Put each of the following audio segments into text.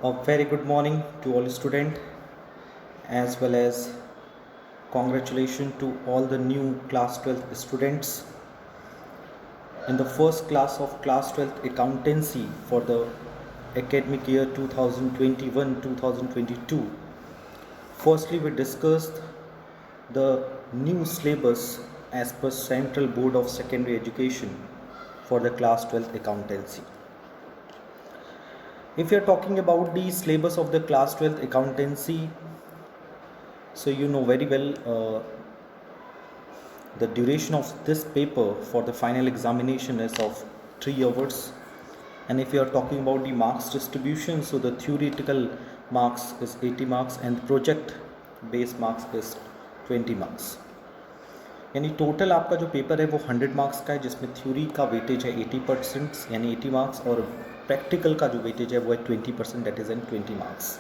A very good morning to all students, as well as congratulations to all the new class 12th students in the first class of class 12th accountancy for the academic year 2021-2022. Firstly, we discussed the new syllabus as per Central Board of Secondary Education for the class 12th accountancy. If you are talking about the syllabus of the class 12th accountancy, so you know very well the duration of this paper for the final examination is of 3 hours. And if you are talking about the marks distribution, so the theoretical marks is 80 marks and the project based marks is 20 marks. यानी total आपका जो paper है वो 100 marks का है, जिसमें theory का weightage है 80% यानी 80 मार्क्स, और प्रैक्टिकल का जो वेटेज है वो है 20%, दैट इज़ इन 20 मार्क्स.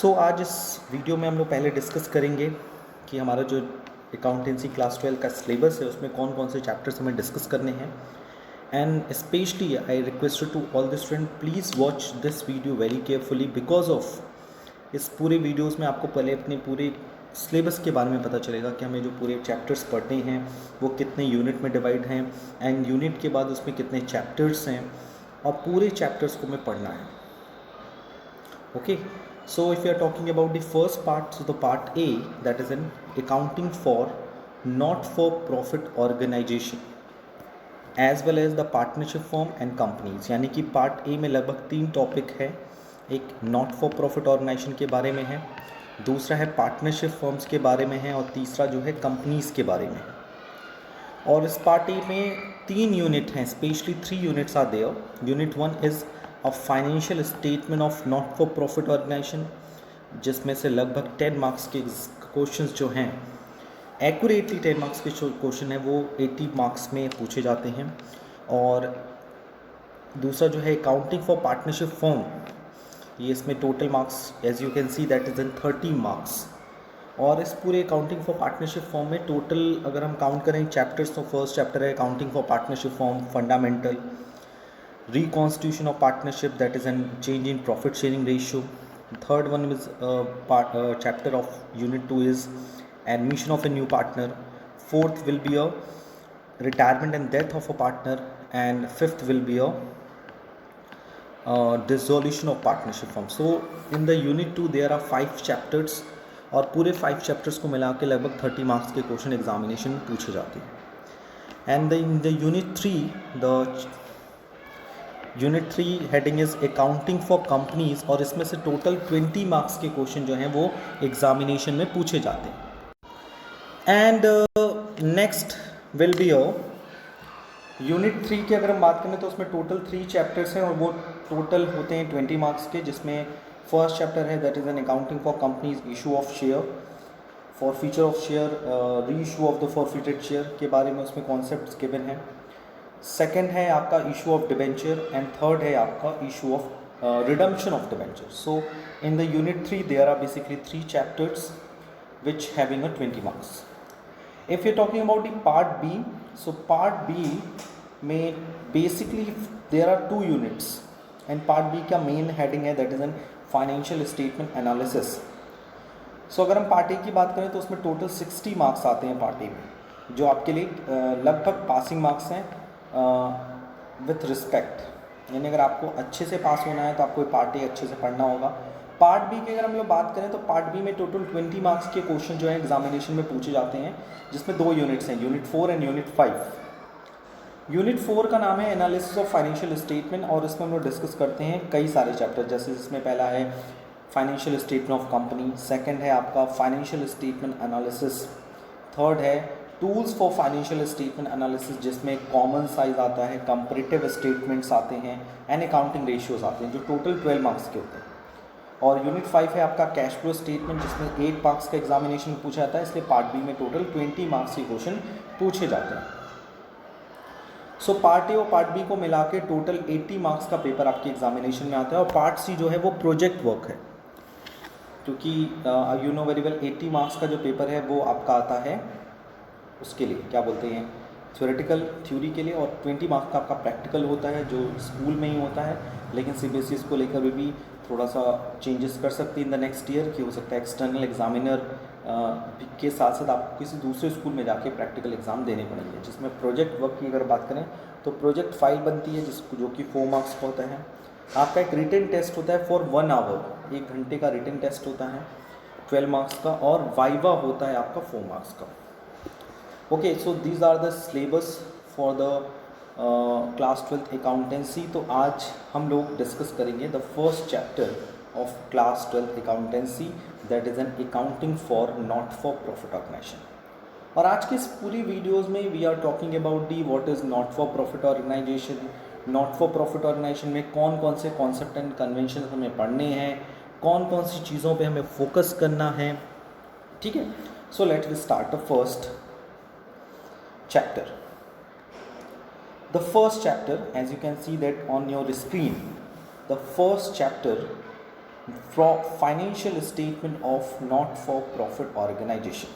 सो आज इस वीडियो में हम लोग पहले डिस्कस करेंगे कि हमारा जो अकाउंटेंसी क्लास 12 का सिलेबस है उसमें कौन कौन से चैप्टर्स हमें डिस्कस करने हैं. And specially I request to all the student, please watch this video very carefully, because of इस पूरे वीडियोस में आपको पहले अपने पूरे सिलेबस के बारे में पता चलेगा कि हमें जो पूरे चैप्टर्स पढ़ने हैं वो कितने यूनिट में डिवाइड हैं, एंड यूनिट के बाद उसमें कितने चैप्टर्स हैं, और पूरे चैप्टर्स को हमें पढ़ना है. Okay, so if you are talking about the first part, so the part A that is in accounting for not for profit organization as well as the partnership form and companies. यानी कि part A में लगभग 3 topic है. एक not for profit organisation के बारे में है, दूसरा है पार्टनरशिप फॉर्म्स के बारे में है, और तीसरा जो है कंपनीज़ के बारे में है. और इस पार्ट ए में 3 यूनिट हैं, specially 3 units are there. Unit 1 is a financial statement of not for profit organization, जिसमें से लगभग 10 मार्क्स के क्वेश्चंस जो हैं, एक्यूरेटली 10 मार्क्स के क्वेश्चन हैं वो 80 मार्क्स में पूछे जाते हैं. और दूसरा जो है अकाउंटिंग फॉर पार्टनरशिप फॉर्म, ये इसमें total marks as you can see that is in 30 marks. और इस पूरे अकाउंटिंग फॉर पार्टनरशिप फॉर्म में टोटल अगर हम काउंट करें चैप्टर्स, तो फर्स्ट चैप्टर है accounting for partnership form fundamental, reconstitution of partnership that is an change in profit sharing ratio. Third one is chapter of unit 2 is admission of a new partner. Fourth will be a retirement and death of a partner, and fifth will be a dissolution of partnership firm. So in the unit 2 there are 5 chapters, और पूरे 5 chapters को मिला के लगभग 30 marks के question examination में पूछे जाते हैं. And in the unit 3 heading is accounting for companies, और इसमें से टोटल 20 मार्क्स के क्वेश्चन जो हैं वो एग्जामिनेशन में पूछे जाते हैं. And next will B unit 3 की अगर हम बात करें तो उसमें टोटल 3 चैप्टर्स हैं, और वो टोटल होते हैं 20 मार्क्स के, जिसमें फर्स्ट चैप्टर है that is an accounting for companies issue of share, forfeiture of share, reissue of the forfeited share के बारे में उसमें कॉन्सेप्ट्स गिवन हैं. सेकेंड है आपका issue of debenture, and third है आपका issue of redemption of debenture. So in the unit 3 there are basically 3 chapters which having a 20 marks. If you're talking about the part B, so part B में basically there are 2 units, and part B का main heading है that is an financial statement analysis. So अगर हम part A की बात करें तो उसमें total 60 marks आते हैं part A में, जो आपके लिए लगभग passing marks हैं with respect. यानी अगर आपको अच्छे से पास होना है तो आपको पार्ट ए अच्छे से पढ़ना होगा. पार्ट बी की अगर हम लोग बात करें तो पार्ट बी में टोटल 20 मार्क्स के क्वेश्चन जो है एग्जामिनेशन में पूछे जाते हैं, जिसमें 2 यूनिट्स हैं, यूनिट 4 एंड यूनिट 5. यूनिट 4 का नाम है एनालिसिस ऑफ फाइनेंशियल स्टेटमेंट, और इसमें हम लोग डिस्कस करते हैं कई सारे चैप्टर, जैसे इसमें पहला है financial statement of company, second है आपका फाइनेंशियल स्टेटमेंट एनालिसिस, थर्ड है tools for financial statement analysis, जिसमें कॉमन साइज आता है, कंपैरेटिव स्टेटमेंट्स आते हैं, एंड अकाउंटिंग रेशियोज आते हैं, जो टोटल 12 मार्क्स के होते हैं. और यूनिट 5 है आपका कैश फ्लो स्टेटमेंट, जिसमें 8 मार्क्स का एग्जामिनेशन पूछा जाता है, इसलिए पार्ट बी में टोटल 20 मार्क्स के क्वेश्चन पूछे जाते हैं. सो पार्ट ए और पार्ट बी को मिला के टोटल 80 मार्क्स का पेपर आपके एग्जामिनेशन में आता है. और पार्ट सी जो है वो प्रोजेक्ट वर्क है, क्योंकि you know very well 80 marks का जो पेपर है वो आपका आता है उसके लिए क्या बोलते हैं थ्योरेटिकल थ्योरी के लिए, और 20 मार्क्स का आपका प्रैक्टिकल होता है जो स्कूल में ही होता है, लेकिन सीबीएसई इसको लेकर भी थोड़ा सा चेंजेस कर सकते हैं इन द नेक्स्ट ईयर, कि हो सकता है एक्सटर्नल एग्जामिनर के साथ साथ आपको किसी दूसरे स्कूल में जाके प्रैक्टिकल एग्ज़ाम देने पड़ेंगे, जिसमें प्रोजेक्ट वर्क की अगर बात करें तो प्रोजेक्ट फाइल बनती है जिसको जो कि 4 मार्क्स का होता है। आपका एक रिटन टेस्ट होता है फॉर 1 आवर, 1 घंटे का रिटन टेस्ट होता है 12 मार्क्स का, और वाइवा होता है आपका 4 मार्क्स का। Okay, so these are the syllabus for the class 12th accountancy. तो आज हम लोग डिस्कस करेंगे the first chapter of class 12th accountancy, that is an accounting for not for profit organization. और आज के इस पूरी वीडियोस में we are talking about the what is not for profit organization, not for profit organisation में कौन कौन से कॉन्सेप्ट एंड कन्वेंशन हमें पढ़ने हैं, कौन कौन सी चीज़ों पे हमें फोकस करना है, ठीक है। So let's start the first chapter. The first chapter, as you can see that on your screen, the first chapter from financial statement of not-for-profit organization.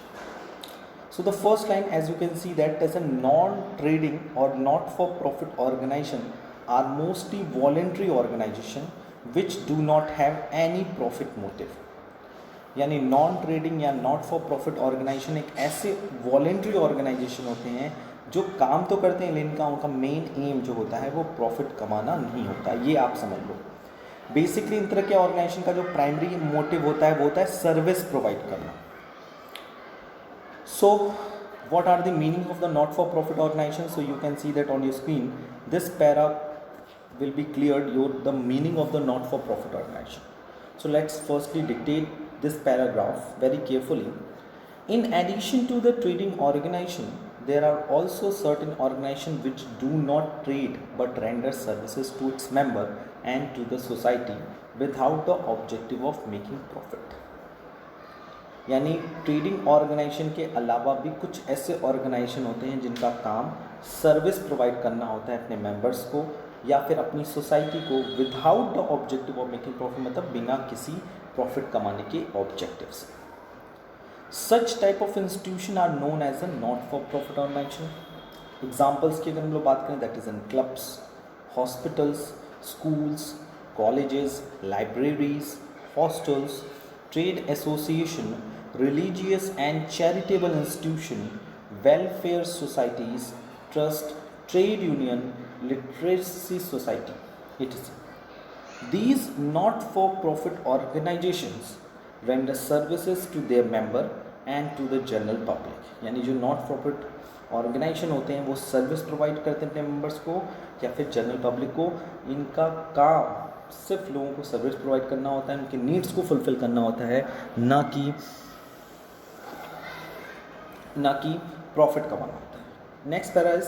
So the first line, as you can see, that as a non-trading or not-for-profit organization are mostly voluntary organization which do not have any profit motive. यानी non trading या not for profit organisation एक ऐसे voluntary organisation होते हैं जो काम तो करते हैं लेकिन उनका मेन एम जो होता है वो प्रॉफिट कमाना नहीं होता, ये आप समझ लो। बेसिकली इन तरह के ऑर्गेनाइजेशन का जो प्राइमरी मोटिव होता है वो होता है सर्विस प्रोवाइड करना। So what are the meaning of the not for profit organization? So you can see that on your screen, this para will be cleared the meaning of the not for profit organization. So let's firstly dictate this paragraph very carefully. In addition to the trading organization, there are also certain organizations which do not trade but render services to its member and to the society without the objective of making profit. यानी trading organisation के अलावा भी कुछ ऐसे organisation होते हैं जिनका काम सर्विस प्रोवाइड करना होता है अपने मेंबर्स को या फिर अपनी सोसाइटी को without the objective of making profit, मतलब बिना किसी प्रॉफिट कमाने के ऑब्जेक्टिव से। Such type of institution are known as a not for profit organization. Examples की अगर हम लोग बात करें, that is in clubs, hospitals, schools, colleges, libraries, hostels, trade association, religious and charitable institution, welfare societies, trust, trade union, literacy society, etc. These not-for-profit organizations render services to their member and to the general public. यानी जो not for profit organisation होते हैं वो service provide करते हैं अपने members को या फिर जनरल पब्लिक को। इनका काम सिर्फ लोगों को सर्विस प्रोवाइड करना होता है, उनके नीड्स को फुलफिल करना होता है, ना कि प्रॉफिट कमाना होता है। Next para is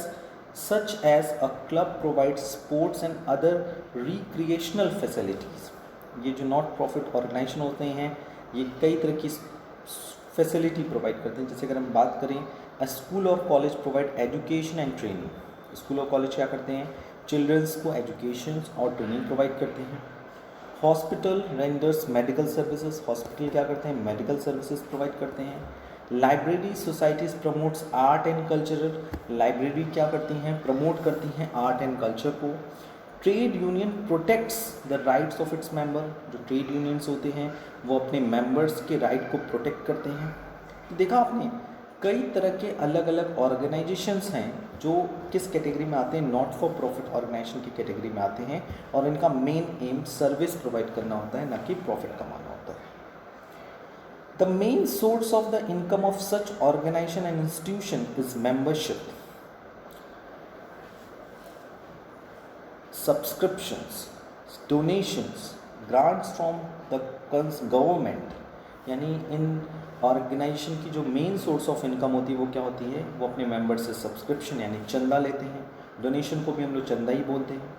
such as a club provide sports and other recreational facilities. ये जो नॉट प्रॉफिट ऑर्गेनाइजेशन होते हैं ये कई तरह की फैसिलिटी प्रोवाइड करते हैं। जैसे अगर हम बात करें, अ स्कूल और college provide education and training. School और कॉलेज क्या करते हैं? चिल्ड्रंस को एजुकेशन और ट्रेनिंग प्रोवाइड करते हैं। Hospital renders medical services. Hospital क्या करते हैं? मेडिकल सर्विसेज प्रोवाइड करते हैं। Library societies promotes art and cultural. Library क्या करती हैं? प्रमोट करती हैं आर्ट एंड कल्चर को। Trade union protects the rights of its member. जो ट्रेड यूनियंस होते हैं वो अपने मेंबर्स के राइट को प्रोटेक्ट करते हैं। तो देखा आपने, कई तरह के अलग अलग ऑर्गेनाइजेशंस हैं जो किस कैटेगरी में आते हैं? नॉट फॉर प्रॉफिट ऑर्गेनाइजेशन की कैटेगरी में आते हैं, और इनका मेन एम सर्विस प्रोवाइड करना होता है, ना कि प्रॉफिट कमाना होता है। The main source of the income of such organization and institution is membership, subscriptions, donations, grants from the government। यानी इन ऑर्गेनाइजेशन की जो मेन सोर्स ऑफ इनकम होती है वो क्या होती है? वो अपने मेंबर से सब्सक्रिप्शन यानी चंदा लेते हैं। डोनेशन को भी हम लोग चंदा ही बोलते हैं,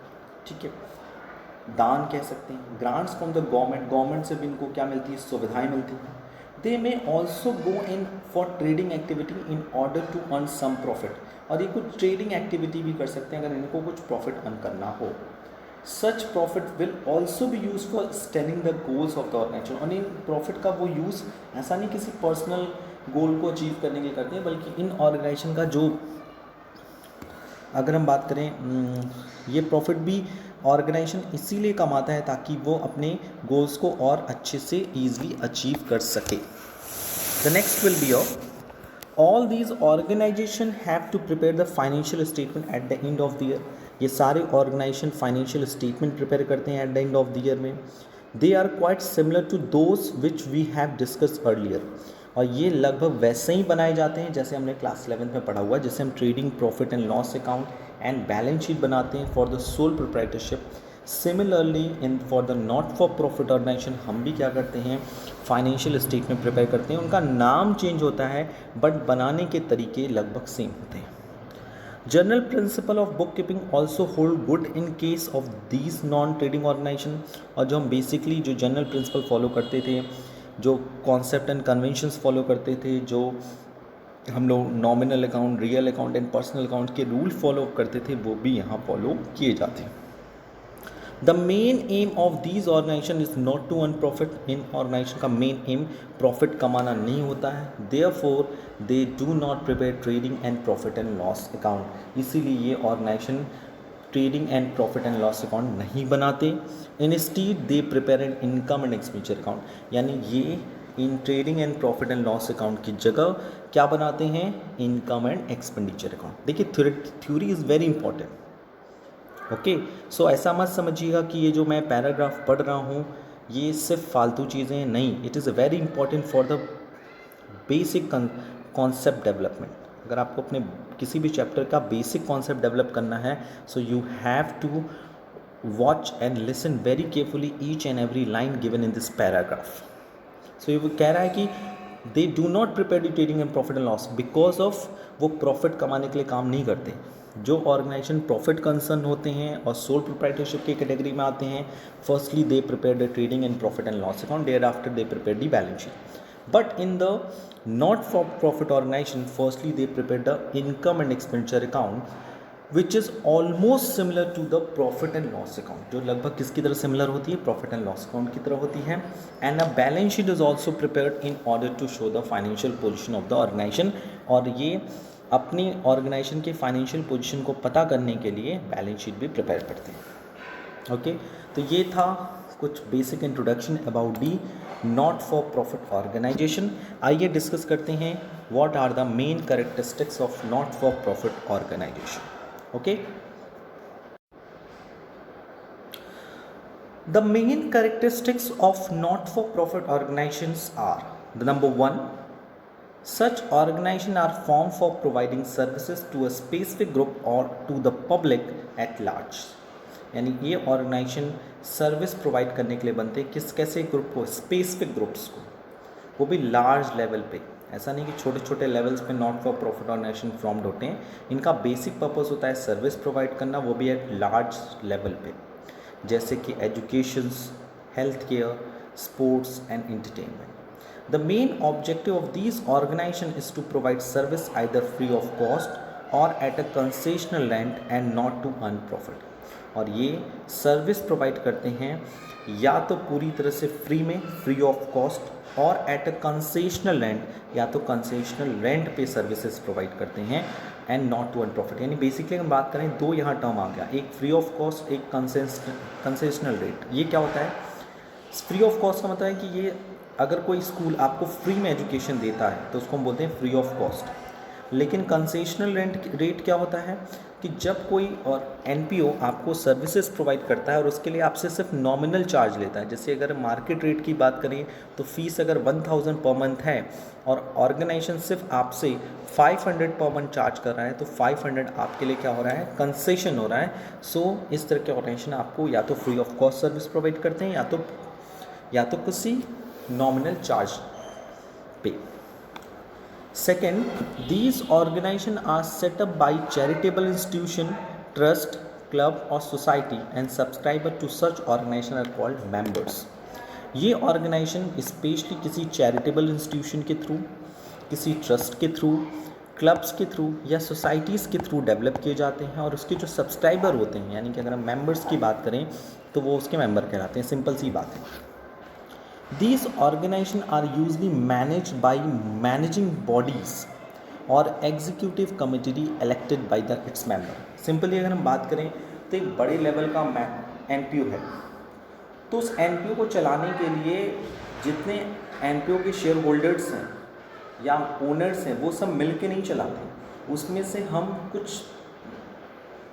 ठीक है। दान कह सकते हैं। Grants from the government, government से भी इनको क्या मिलती है? सुविधाएं मिलती हैं। They may also go in for trading activity in order to earn some profit. और ये कुछ ट्रेडिंग एक्टिविटी भी कर सकते हैं अगर इनको कुछ प्रॉफिट अर्न करना हो। Such profit will also be use for स्टेलिंग the goals of the organisation. और इन प्रॉफिट का वो यूज़ ऐसा नहीं किसी पर्सनल गोल को अचीव करने के लिए करते हैं, बल्कि इन ऑर्गेनाइजेशन का जो अगर हम बात करें ये प्रॉफिट भी ऑर्गेनाइजेशन इसीलिए कमाता है ताकि वो अपने गोल्स को और अच्छे से ईजिली अचीव कर सके। The next will be all these organisation have to prepare the financial statement at the end of the year. ये सारे ऑर्गेनाइजेशन फाइनेंशियल स्टेटमेंट प्रिपेयर करते हैं at the end of the year में। They are quite similar to those which we have discussed earlier. और ये लगभग वैसे ही बनाए जाते हैं जैसे हमने क्लास 11 में पढ़ा हुआ है, जैसे हम trading profit and loss account and balance sheet बनाते हैं for the sole proprietorship. Similarly in for the not for profit organization हम भी क्या करते हैं, फाइनेंशियल स्टेटमेंट प्रिपेयर करते हैं। उनका नाम चेंज होता है बट बनाने के तरीके लगभग सेम होते हैं। General principle of book keeping also hold good in case of these non trading organization. और जो हम बेसिकली जो जनरल प्रिंसिपल फॉलो करते थे, जो कॉन्सेप्ट एंड कन्वेंशंस फॉलो करते थे, जो हम लोग nominal account, real account and personal account के रूल फॉलो करते थे, वो भी यहाँ फॉलो किए जाते हैं। The main aim of these organization is not to earn profit. इन ऑर्गेनाइजेशन का मेन एम प्रॉफिट कमाना नहीं होता है। Therefore they do not prepare trading and profit and loss account. इसीलिए ये organization trading and profit and loss account नहीं बनाते। Instead they prepare an income and expenditure account. यानी ये इन trading and profit and loss account की जगह क्या बनाते हैं, इनकम एंड एक्सपेंडिचर अकाउंट। देखिए theory is very important. Okay, so ऐसा मत समझिएगा कि ये जो मैं पैराग्राफ पढ़ रहा हूँ ये सिर्फ फालतू चीज़ें हैं, नहीं, it is very important for the basic concept development. अगर आपको अपने किसी भी चैप्टर का बेसिक कॉन्सेप्ट डेवलप करना है, so you have to watch and listen very carefully each and every line given in this paragraph. So ये कह रहा है कि they do not prepare the trading and profit and loss because of वो profit कमाने के लिए काम नहीं करते। जो ऑर्गेनाइजेशन प्रॉफिट कंसर्न होते हैं और सोल प्रोप्राइटरशिप की कैटेगरी में आते हैं, firstly they prepare the trading and profit and loss account, thereafter they prepare the balance sheet. But in the not for profit organization firstly they prepare the income and expenditure account which is almost similar to the profit and loss account. जो लगभग किसकी तरह similar होती है, profit and loss account की तरह होती है। And a balance sheet is also prepared in order to show the financial position of the organisation. और ये अपनी ऑर्गेनाइजेशन के फाइनेंशियल पोजीशन को पता करने के लिए बैलेंस शीट भी प्रिपेयर करते हैं। ओके, तो ये था कुछ basic introduction about the not for profit organization. आइए डिस्कस करते हैं what are the main characteristics of not for profit organization. Okay, the main characteristics of not for profit organizations are the number 1, such organizations are formed for providing services to a specific group or to the public at large। यानी ये organisation service provide करने के लिए बनते हैं किस कैसे group को, स्पेसिफिक ग्रुप्स को, वो भी लार्ज लेवल पे। ऐसा नहीं कि छोटे छोटे लेवल्स पे not for profit organization formed होते हैं। इनका बेसिक पर्पस होता है सर्विस प्रोवाइड करना, वो भी एट लार्ज लेवल पे, जैसे कि education, health care, sports and entertainment. The main objective of these organizations is to provide service either free of cost or at a concessional rent and not to earn profit। और ये service provide करते हैं या तो पूरी तरह से free में, फ्री ऑफ कॉस्ट, और एट अ कंसेशनल रेंट, या तो कंसेशनल रेंट पे सर्विसेज प्रोवाइड करते हैं, and not to earn profit. यानी बेसिकली हम बात करें, दो यहाँ टर्म आ गया, एक फ्री ऑफ कॉस्ट, एक कंसेशनल रेट। ये क्या होता है, फ्री ऑफ कॉस्ट का मतलब है कि ये अगर कोई स्कूल आपको फ्री में एजुकेशन देता है तो उसको हम बोलते हैं फ्री ऑफ कॉस्ट। लेकिन कंसेशनल रेट क्या होता है कि जब कोई और एनपीओ आपको सर्विसेज प्रोवाइड करता है और उसके लिए आपसे सिर्फ नॉमिनल चार्ज लेता है। जैसे अगर मार्केट रेट की बात करें तो फीस अगर 1000 पर मंथ है और ऑर्गेनाइजेशन सिर्फ आपसे 500 पर मंथ चार्ज कर रहा है, तो 500 आपके लिए क्या हो रहा है, कंसेशन हो रहा है। सो इस तरह के ऑर्गेनाइजेशन आपको या तो free of cost service provide करते हैं या तो किसी नॉमिनल चार्ज पे। Second, these organisation are set up by charitable institution, trust, club और society and subscriber to such organisation are called members. ये ऑर्गेनाइजेशन स्पेशली किसी चैरिटेबल इंस्टीट्यूशन के थ्रू, किसी ट्रस्ट के थ्रू, क्लब्स के थ्रू या सोसाइटीज़ के थ्रू डेवलप किए जाते हैं, और उसके जो सब्सक्राइबर होते हैं, यानी कि अगर हम मेंबर्स की बात करें तो वो उसके मेंबर कहलाते हैं। सिंपल सी बात है। These organizations are usually managed by managing bodies or executive committee elected by its member। Simply अगर हम बात करें तो एक बड़े लेवल का एनपीओ है। तो उस एनपीओ को चलाने के लिए जितने एनपीओ के शेयर होल्डर्स हैं या ओनर्स हैं वो सब मिल के नहीं चलाते, उसमें से हम कुछ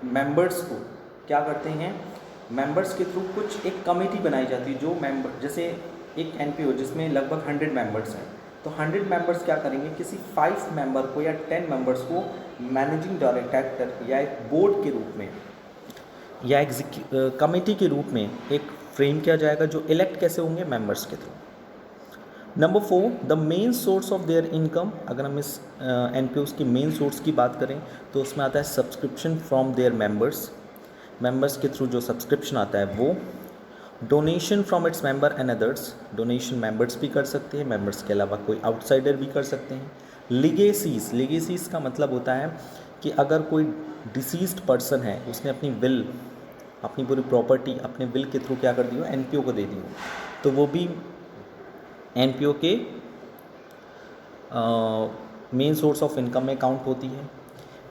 मेंबर्स को क्या करते हैं, मेंबर्स के थ्रू कुछ एक कमेटी बनाई जाती है जो मेंबर, जैसे एक एनपीओ जिसमें लगभग 100 मेंबर्स हैं, तो 100 मेंबर्स क्या करेंगे, किसी 5 मेंबर को या 10 मेंबर्स को मैनेजिंग डायरेक्टर या एक बोर्ड के रूप में या कमेटी के रूप में एक फ्रेम किया जाएगा, जो इलेक्ट कैसे होंगे, मेंबर्स के through. Number 4, the main source of their income. अगर हम इस एनपीओस की मेन सोर्स की बात करें तो उसमें आता है subscription from there members, members के थ्रू जो सब्सक्रिप्शन आता है वो। Donation from its member and others, donation members भी कर सकते हैं, मेंबर्स के अलावा कोई आउटसाइडर भी कर सकते हैं। लिगेसीज, लिगेसीज का मतलब होता है कि अगर कोई डिसीज्ड पर्सन है, उसने अपनी विल, अपनी पूरी प्रॉपर्टी अपने विल के थ्रू क्या कर दी हो, एनपीओ को दे दी हो, तो वो भी एनपीओ के मेन सोर्स ऑफ इनकम में काउंट होती है।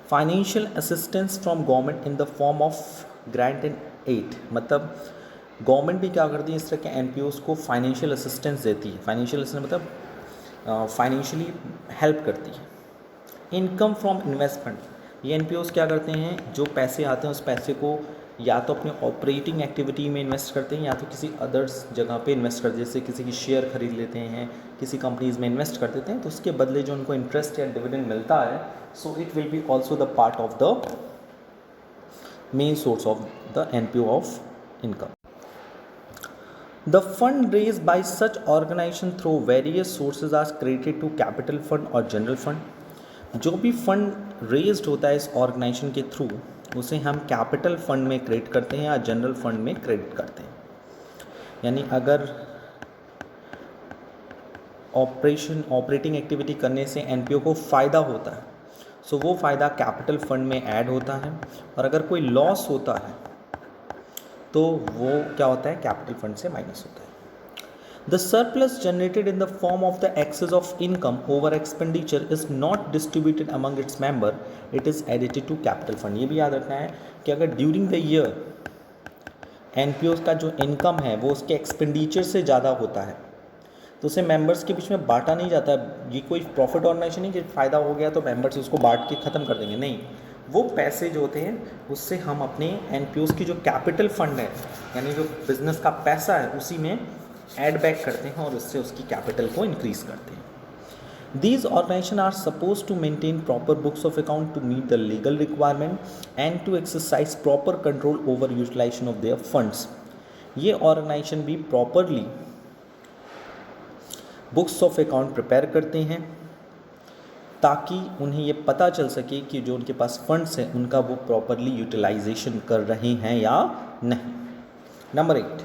Financial assistance from government in the form of grant and aid, मतलब गवर्नमेंट भी क्या करती है, इस तरह के एनपीओस को फाइनेंशियल असिस्टेंस देती है। फाइनेंशियल असिस्टेंस मतलब फाइनेंशियली हेल्प करती है। इनकम फ्रॉम इन्वेस्टमेंट, ये एनपीओस क्या करते हैं, जो पैसे आते हैं उस पैसे को या तो अपने ऑपरेटिंग एक्टिविटी में इन्वेस्ट करते हैं या तो किसी अदर्स जगह पे इन्वेस्ट करते हैं, जैसे किसी की शेयर खरीद लेते हैं, किसी कंपनीज में इन्वेस्ट कर देते हैं, तो उसके बदले जो उनको इंटरेस्ट या डिविडेंड मिलता है, so it will be also the part of the main source of the NPO of income. The fund raised by such organization through various sources are credited to capital fund और general fund. जो भी fund raised होता है इस organisation के through उसे हम capital fund में क्रेडिट करते हैं या जनरल फंड में क्रेडिट करते हैं। यानी अगर ऑपरेटिंग एक्टिविटी करने से एनपीओ को फ़ायदा होता है, सो वो फ़ायदा कैपिटल फंड में ऐड होता है, और अगर कोई लॉस होता है तो वो क्या होता है, कैपिटल फंड से माइनस होता है। The surplus generated in the form of the excess of income over expenditure is not distributed among its member, it is added to capital fund. ये भी याद रखना है कि अगर ड्यूरिंग द ईयर एनपीओ का जो इनकम है वो उसके एक्सपेंडिचर से ज़्यादा होता है तो उसे मेंबर्स के बीच में बांटा नहीं जाता। ये कोई प्रॉफिट ऑर्गेनाइजेशन नहीं कि फ़ायदा हो गया तो मेंबर्स उसको बांट के ख़त्म कर देंगे, नहीं, वो पैसे जो होते हैं उससे हम अपने एनपीओस की जो कैपिटल फंड है यानी जो बिजनेस का पैसा है उसी में ऐड बैक करते हैं और उससे उसकी कैपिटल को इंक्रीज़ करते हैं। These organizations are supposed to maintain proper books of account to meet the legal requirement and to exercise proper control over utilization of their funds. ये ऑर्गेनाइजेशन भी properly books of account prepare करते हैं ताकि उन्हें ये पता चल सके कि जो उनके पास फंड्स हैं उनका वो प्रॉपरली यूटिलाइजेशन कर रहे हैं या नहीं। Number 8,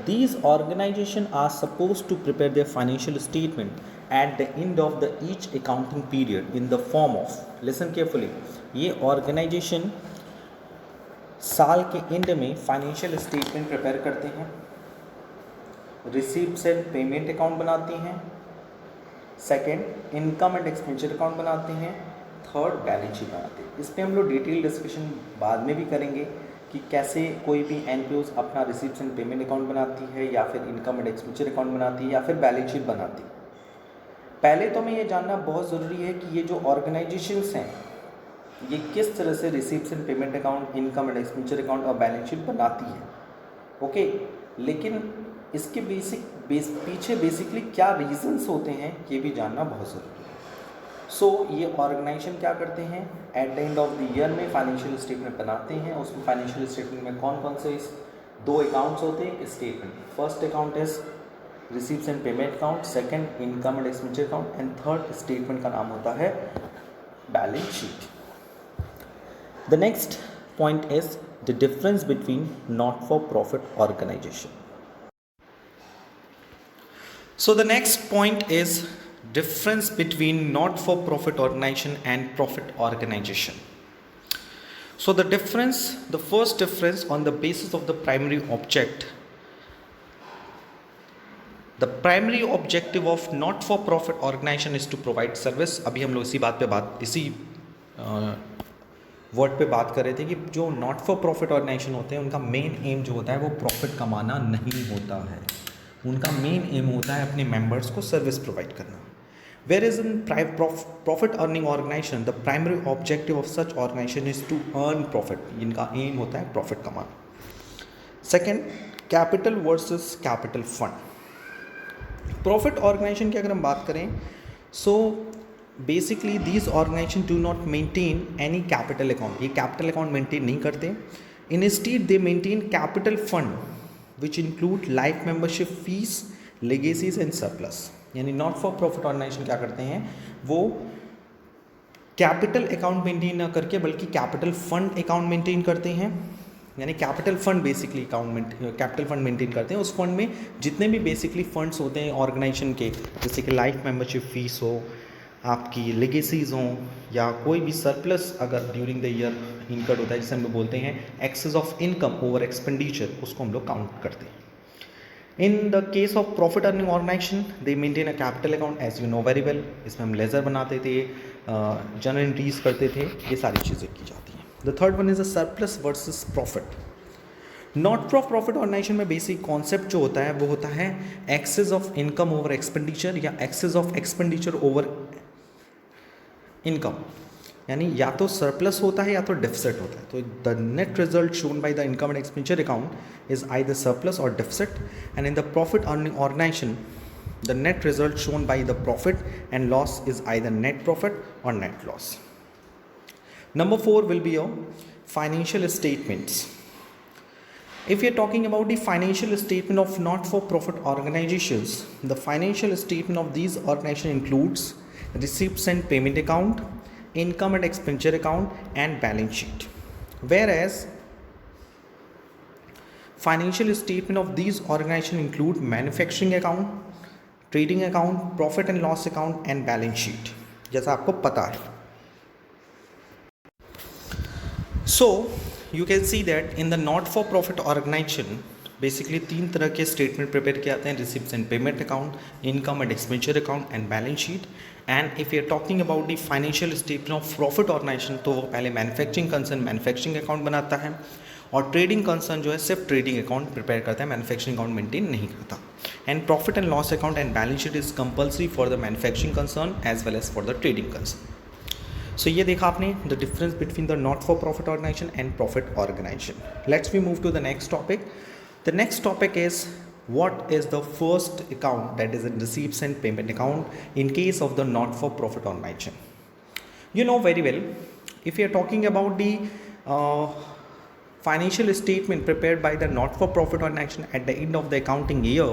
these organizations are supposed to prepare their financial statement at the end of the each accounting period in the form of, listen carefully, ये ऑर्गेनाइजेशन साल के एंड में फाइनेंशियल स्टेटमेंट प्रिपेयर करते हैं, रिसीप्ट्स एंड पेमेंट अकाउंट बनाती हैं, second income and expenditure account बनाते हैं, थर्ड बैलेंस शीट बनाते हैं। इस पर हम लोग डिटेल डिस्कशन बाद में भी करेंगे कि कैसे कोई भी एनपीओस अपना रिसीप्ट्स एंड पेमेंट अकाउंट बनाती है या फिर इनकम एंड एक्सपेंडिचर अकाउंट बनाती है या फिर बैलेंस शीट बनाती है। पहले तो हमें ये जानना बहुत ज़रूरी है कि ये जो ऑर्गेनाइजेशंस हैं ये किस तरह से receipts and payment account, income and expenditure account और बैलेंस शीट बनाती है, ओके। लेकिन इसके पीछे बेसिकली क्या रीजंस होते हैं ये भी जानना बहुत ज़रूरी है। सो ये ऑर्गेनाइजेशन क्या करते हैं, at the end of the year में फाइनेंशियल स्टेटमेंट बनाते हैं। उसमें फाइनेंशियल स्टेटमेंट में कौन कौन से 2 अकाउंट्स होते हैं statement. First account is receipts and payment account, second income and expenditure account and third statement का नाम होता है balance sheet. The next point is the difference between not for profit organization. So the next point is difference between not-for-profit organization and profit organization. So the first difference on the basis of the primary object. The primary objective of not-for-profit organization is to provide service. अभी हम लोग इसी word पे बात कर रहे थे कि जो नॉट फॉर प्रॉफिट ऑर्गेनाइजेशन होते हैं उनका मेन एम जो होता है वो प्रॉफिट कमाना नहीं होता है, उनका मेन एम होता है अपने मेंबर्स को सर्विस प्रोवाइड करना। Where is in profit earning organisation the primary objective of such organization is to earn profit, इनका एम होता है प्रॉफिट कमाना। Second, capital versus capital fund. Profit organization की अगर हम बात करें, so basically these organization do not maintain any capital account, ये कैपिटल अकाउंट मेंटेन नहीं करते। Instead they maintain capital fund which include life membership fees, legacies and surplus. यानी not for profit organisation क्या करते हैं, वो कैपिटल अकाउंट मेंटेन ना करके बल्कि कैपिटल फंड अकाउंट मेंटेन करते हैं। यानी capital fund basically capital fund maintain करते हैं। उस फंड में जितने भी बेसिकली फंड्स होते हैं ऑर्गेनाइजेशन के, जैसे कि लाइफ मेंबरशिप फीस हो, आपकी लेगेसीज हों, या कोई भी सरप्लस अगर ड्यूरिंग द ईयर इनकर्ड होता है, जिसे हम लोग बोलते हैं excess of income over expenditure, उसको हम लोग काउंट करते हैं। In the case of profit earning organization they maintain a capital account, as you know very well. इसमें हम लेजर बनाते थे, जर्नल एंट्रीज करते थे, ये सारी चीज़ें की जाती हैं। The third one is a surplus versus profit. Not for profit organisation में बेसिक कॉन्सेप्ट जो होता है वो होता है excess of income over expenditure या excess of expenditure over income. यानी या तो सरप्लस होता है या तो डेफिसिट होता है। तो the net result shown by the income and expenditure account is either surplus और deficit, and in the profit earning organisation the net result shown by the profit and loss is either net profit और net loss. Number 4 will be your financial statements. If you are talking about the financial statement of not-for-profit organizations, the financial statement of these organizations includes receipts and payment account, income and expenditure account, and balance sheet. Whereas financial statement of these organizations include manufacturing account, trading account, profit and loss account, and balance sheet. जैसा आपको पता है। So you can see that in the not for profit organization basically 3 तरह के statement prepare किए जाते हैं, receipts and payment account, income and expenditure account and balance sheet. And if you are talking about the financial statement of profit organization, तो वो पहले manufacturing concern manufacturing account बनाता है, और ट्रेडिंग कंसर्न जो है सिर्फ ट्रेडिंग अकाउंट प्रिपेयर करता है, मैन्युफैक्चरिंग अकाउंट मेंटेन नहीं करता। And profit and loss account and balance sheet is compulsory for the manufacturing concern as well as for the trading concern. So ये देखा आपने the difference between the not for profit organization and profit organization. Let's we move to the next topic. The next topic is what is the first account, that is a receipts and payment account in case of the not for profit organization. You know very well, if you are talking about the financial statement prepared by the not for profit organization at the end of the accounting year,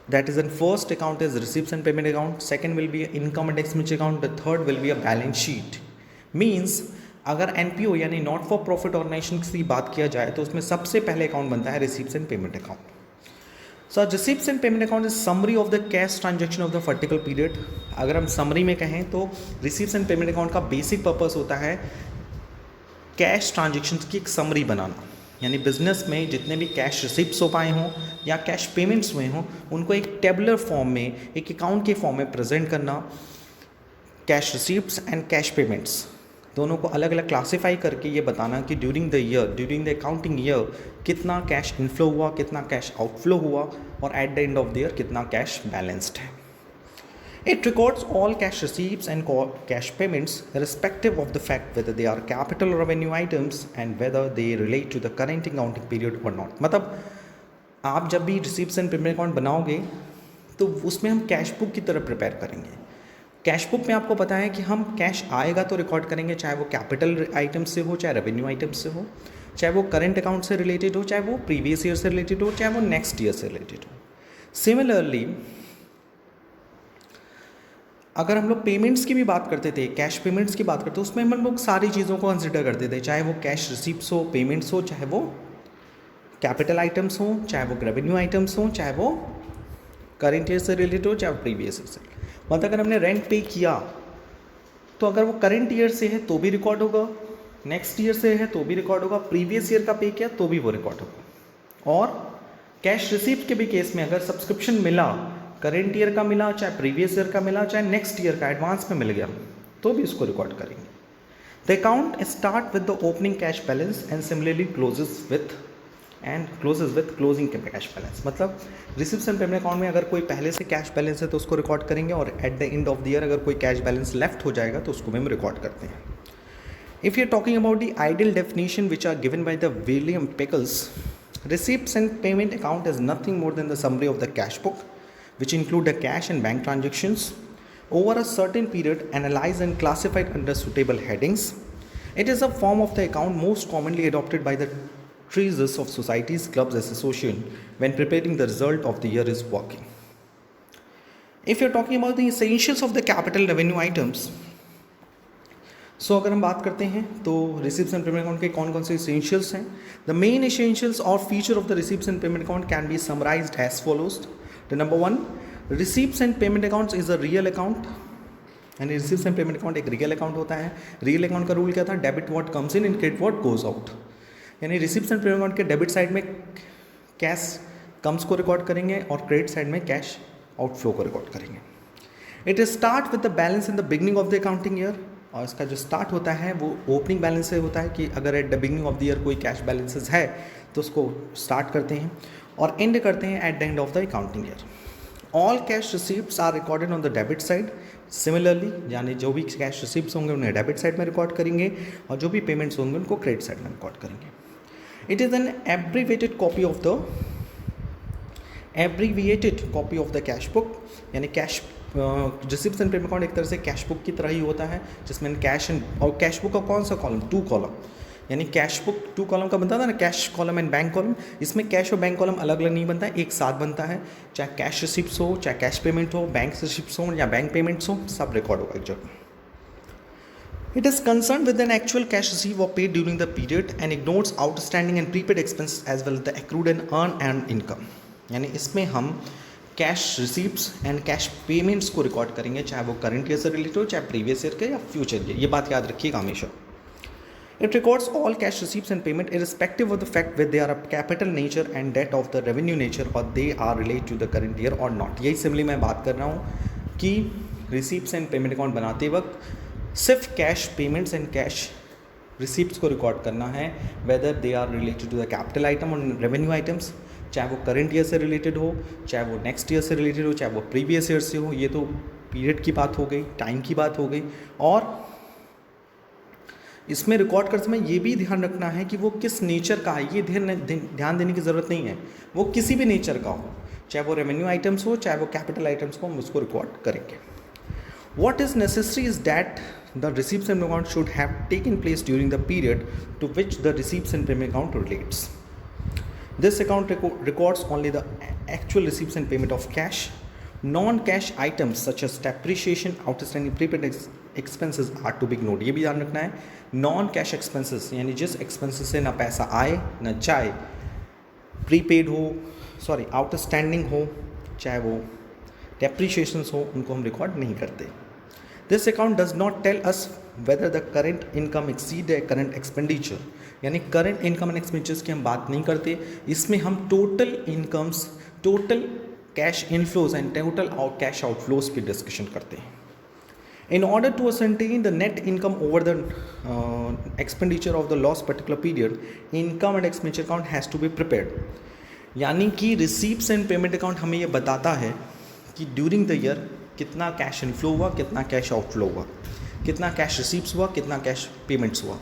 that is, in first account is receipts and payment account, second will be income and expenditure account, the third will be a balance sheet. Means अगर NPO यानी not for profit organization की बात किया जाए तो उसमें सबसे पहले अकाउंट बनता है receipts and payment account. So receipts and payment account is summary of the cash transaction of the particular period. अगर हम समरी में कहें तो रिसीप्ट्स एंड पेमेंट अकाउंट का बेसिक पर्पस होता है कैश ट्रांजैक्शन की एक समरी बनाना, यानी बिजनेस में जितने भी कैश रिसिप्ट्स हो पाए हों या कैश पेमेंट्स हुए हों उनको एक टेबुलर फॉर्म में, एक अकाउंट के फॉर्म में प्रेजेंट करना। Cash receipts and cash payments दोनों को अलग अलग क्लासीफाई करके ये बताना कि during the year, during the accounting year कितना कैश इनफ्लो हुआ, कितना कैश आउटफ्लो हुआ, और eight the end of the year कितना कैश बैलेंस्ड है। It records all cash receipts and cash payments irrespective of the fact whether they are capital revenue items and whether they relate to the current accounting period or not. मतलब आप जब भी receipts and payment account बनाओगे तो उसमें हम cash book की तरह प्रिपेयर करेंगे। कैश बुक में आपको पता है कि हम कैश आएगा तो रिकॉर्ड करेंगे, चाहे वो कैपिटल आइटम से हो, चाहे रेवेन्यू आइटम से हो, चाहे वो करंट अकाउंट से रिलेटेड हो, चाहे वो प्रीवियस ईयर से रिलेटेड हो, चाहे वो नेक्स्ट ईयर से रिलेटेड हो। सिमिलरली अगर हम लोग पेमेंट्स की भी बात करते थे, कैश पेमेंट्स की बात करते हैं, उसमें हम लोग सारी चीज़ों को कंसिडर करते थे, चाहे वो कैश रिसीप्ट्स हो, पेमेंट्स हो, चाहे वो कैपिटल आइटम्स हो, चाहे वो रेवेन्यू आइटम्स हो, चाहे वो करेंट ईयर से रिलेटेड हो, चाहे वो प्रीवियस ईयर से। मतलब अगर हमने रेंट पे किया तो अगर वो करंट ईयर से है तो भी रिकॉर्ड होगा, नेक्स्ट ईयर से है तो भी रिकॉर्ड होगा, प्रीवियस ईयर का पे किया तो भी वो रिकॉर्ड होगा। और कैश रिसीप्ट के भी केस में अगर सब्सक्रिप्शन मिला, करेंट ईयर का मिला, चाहे प्रीवियस ईयर का मिला, चाहे नेक्स्ट ईयर का एडवांस में मिल गया, तो भी इसको रिकॉर्ड करेंगे। The account start with the opening cash balance and similarly closes with closing cash balance. मतलब रिसिप्ट्स एंड पेमेंट अकाउंट में अगर कोई पहले से कैश बैलेंस है तो उसको रिकॉर्ड करेंगे, और eight the end of the year अगर कोई कैश बैलेंस लेफ्ट हो जाएगा तो उसको भी हम रिकॉर्ड करते हैं. If you're talking about the ideal definition which are given by the William Pickles, receipts and payment account is nothing more than the summary of the cash book, which include the cash and bank transactions over a certain period, analyzed and classified under suitable headings. It is a form of the account most commonly adopted by the treasurers of societies, clubs, associations when preparing the result of the year's working. If you're talking about the essentials of the capital revenue items, सो अगर हम बात करते हैं तो receipts and payment account के कौन कौन से इसेंशियल्स हैं. द मेन इसेंशियल्स और feature of the receipts and payment account can be summarized as follows. The number 1, receipts and payment accounts is a real account. यानी रिसिप्ट्स एंड पेमेंट अकाउंट एक real account होता है. Real account का rule क्या था? Debit what comes in and credit what goes out. यानी receipts and payment account के debit side में कैश कम्स को रिकॉर्ड करेंगे और क्रेडिट साइड में कैश आउटफ्लो को रिकॉर्ड करेंगे. It start with the balance in the beginning of the accounting year. और इसका जो स्टार्ट होता है वो ओपनिंग बैलेंस से होता है कि अगर at the beginning of the year कोई कैश बैलेंसेस है तो उसको स्टार्ट करते हैं और एंड करते हैं at the end of the accounting year. All cash receipts are recorded on the debit side. Similarly यानी जो भी कैश रिसीप्ट्स होंगे उन्हें डेबिट साइड में रिकॉर्ड करेंगे और जो भी पेमेंट्स होंगे उनको क्रेडिट साइड में रिकॉर्ड करेंगे. It is an abbreviated copy of the cash book. यानी cash receipts and payment account एक तरह से कैश बुक की तरह ही होता है, जिसमें कैश और कैश बुक का कौन सा कॉलम? 2 कॉलम. यानी कैश बुक 2 कॉलम का बनता था ना, cash column and bank column. इसमें कैश और बैंक कॉलम अलग अलग नहीं बनता है, एक साथ बनता है. चाहे कैश रिसिप्ट्स हो, चाहे कैश पेमेंट हो, बैंक रिसिप्ट्स हो या बैंक पेमेंट्स हो, सब रिकॉर्ड होगा एक जगह. It is concerned with an actual cash received or paid during the period and ignores outstanding and prepaid expenses as well as the accrued and earned income. यानी इसमें हम cash receipts and cash payments को record करेंगे, चाहे वो current year से related हो, चाहे प्रीवियस ईयर के या फ्यूचर ईयर. ये बात याद रखिएगा हमेशा. It records all cash receipts and payment irrespective of the fact whether they are of capital nature and debt of the revenue nature or they are related to the current year or not. यही simply मैं बात कर रहा हूँ कि receipts and payment account बनाते वक्त सिर्फ cash payments and cash receipts को रिकॉर्ड करना है, whether they are related to the capital item और रेवेन्यू आइटम्स, चाहे वो करंट ईयर से रिलेटेड हो, चाहे वो नेक्स्ट ईयर से रिलेटेड हो, चाहे वो प्रीवियस ईयर से हो. ये तो पीरियड की बात हो गई, टाइम की बात हो गई. और इसमें रिकॉर्ड करते समय ये भी ध्यान रखना है कि वो किस नेचर का है. ये ध्यान देने की ज़रूरत नहीं है, वो किसी भी नेचर का हो, चाहे वो रेवेन्यू आइटम्स हो, चाहे वो कैपिटल आइटम्स हो, हम उसको रिकॉर्ड करेंगे. What is necessary is that the receipts and payment account should have taken place during the period to which the receipts and payment account relates. This account records only the actual receipts and payment of cash. Non-cash items such as depreciation, outstanding prepaid expenses are to be ignored. ये भी ध्यान रखना है. Non-cash expenses यानी जिस expenses से ना पैसा आए ना जाए, प्रीपेड हो, आउटस्टैंडिंग हो, चाहे वो depreciations हो, उनको हम रिकॉर्ड नहीं करते. This account does not tell us whether the current income exceed the current expenditure. यानी current income and expenditures की हम बात नहीं करते. इसमें हम total incomes, total cash inflows and total cash outflows की डिस्कशन करते हैं. In order to ascertain the net income over the expenditure of the lost particular period, income and expenditure account has to be prepared. यानी कि receipts and payment account हमें ये बताता है कि ड्यूरिंग द ईयर कितना कैश इनफ्लो हुआ, कितना कैश आउटफ्लो हुआ, कितना कैश रिसीप्ट्स हुआ, कितना कैश पेमेंट्स हुआ.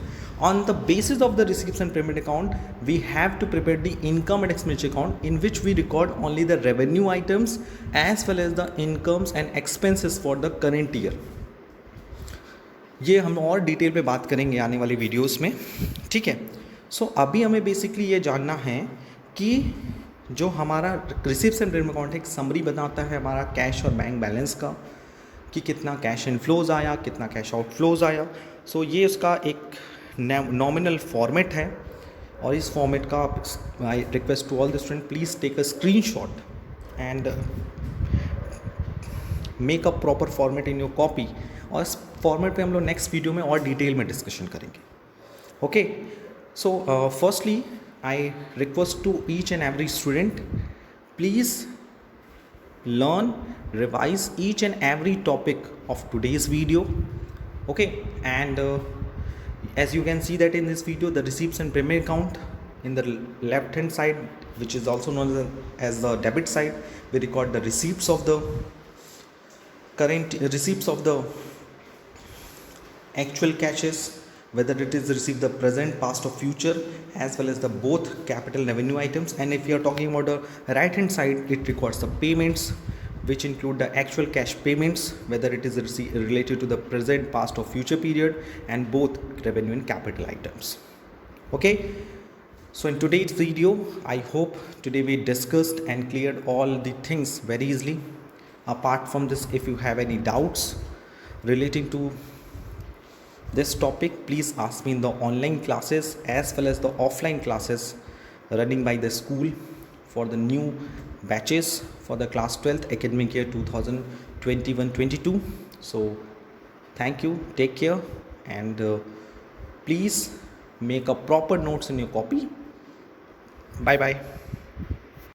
On the basis of the receipts and payment account we have to prepare the income and expenditure account in which we record only the revenue items as well as the incomes and expenses for the current year. ये हम और detail पे बात करेंगे आने वाली videos में, ठीक है. सो अभी हमें बेसिकली ये जानना है कि जो हमारा रिसिप्ट्स एंड पेमेंट अकाउंट एक समरी बताता है हमारा कैश और बैंक बैलेंस का, कि कितना कैश इनफ्लोज आया, कितना कैश आउटफ्लोज आया. सो ये उसका एक नॉमिनल फॉर्मेट है और इस फॉर्मेट का I request to all the student please take a screenshot and make a proper format in your copy. और इस फॉर्मेट पे हम लोग नेक्स्ट वीडियो में और डिटेल में डिस्कशन करेंगे. Okay, so firstly I request to each and every student, please learn, revise each and every topic of today's video, okay, and As you can see that in this video, the receipts and payment account in the left hand side, which is also known as the debit side, we record the receipts of the actual cashes, whether it is received the present, past or future, as well as the both capital revenue items. And if you are talking about the right hand side, it records the payments, which include the actual cash payments, whether it is related to the present, past or future period, and both revenue and capital items. Okay, so in today's video, I hope today we discussed and cleared all the things very easily. Apart from this, if you have any doubts relating to this topic, please ask me in the online classes as well as the offline classes running by the school for the new batches for the class 12th academic year 2021-22. So thank you, take care, and please make a proper notes in your copy. Bye bye.